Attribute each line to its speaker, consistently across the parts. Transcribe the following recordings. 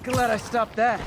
Speaker 1: Glad I stopped that.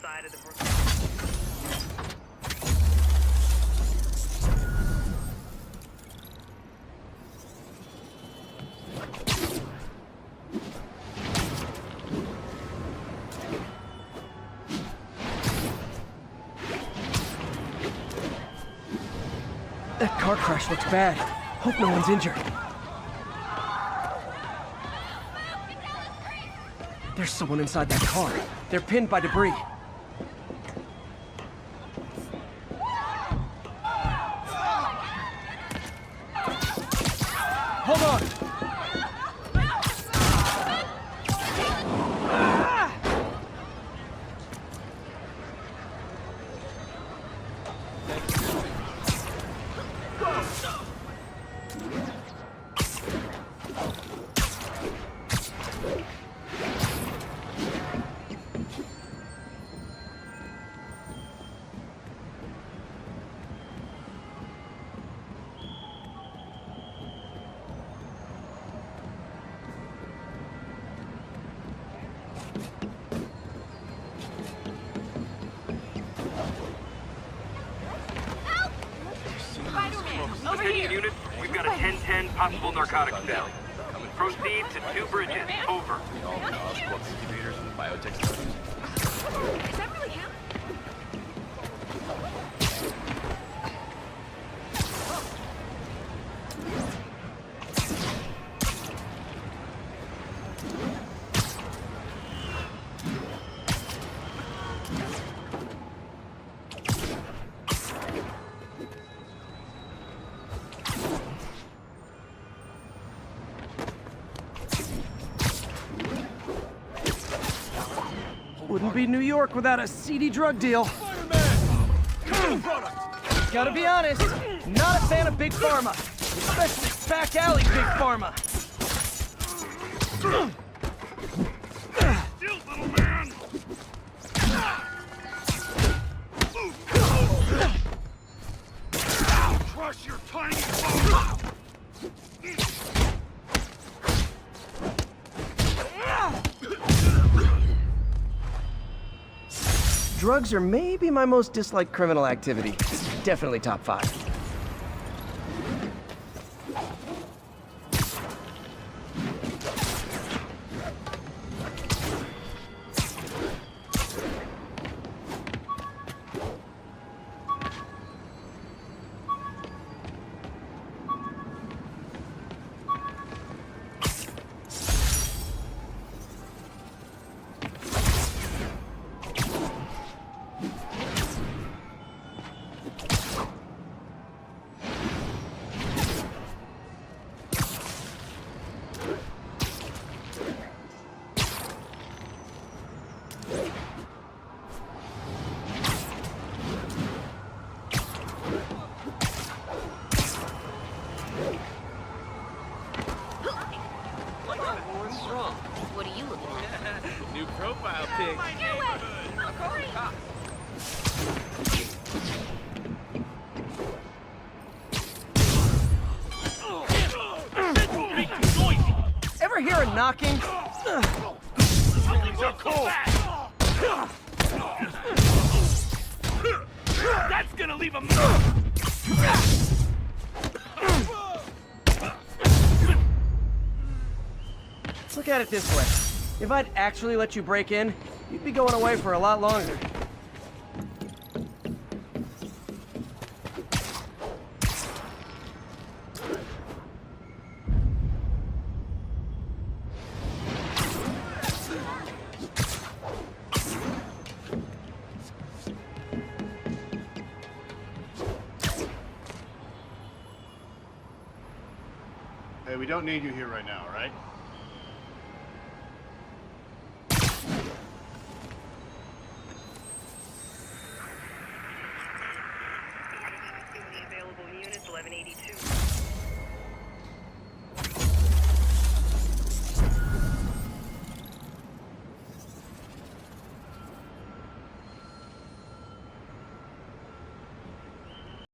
Speaker 2: Side of the
Speaker 1: That car crash looks bad. Hope no one's injured. There's someone inside that car. They're pinned by debris. Hold on!
Speaker 2: Over here. Unit, we've got a 10-10 possible narcotics down. Proceed to 2 bridges. Over.
Speaker 3: Is that really him?
Speaker 1: Wouldn't be New York without a seedy drug deal.
Speaker 4: SPIDERMAN! Product!
Speaker 1: Gotta be honest, not a fan of Big Pharma. Especially back alley Big Pharma.
Speaker 4: Still, little man! Crush your tiny bones!
Speaker 1: Drugs are maybe my most disliked criminal activity. Definitely top 5.
Speaker 3: What are you looking at?
Speaker 5: New profile pic.
Speaker 1: Ever hear a knocking?
Speaker 4: Things are cold!
Speaker 2: That's gonna leave a mark!
Speaker 1: Look at it this way. If I'd actually let you break in, you'd be going away for a lot longer.
Speaker 5: Okay, we don't need you here right now, right?
Speaker 6: Available units 1182.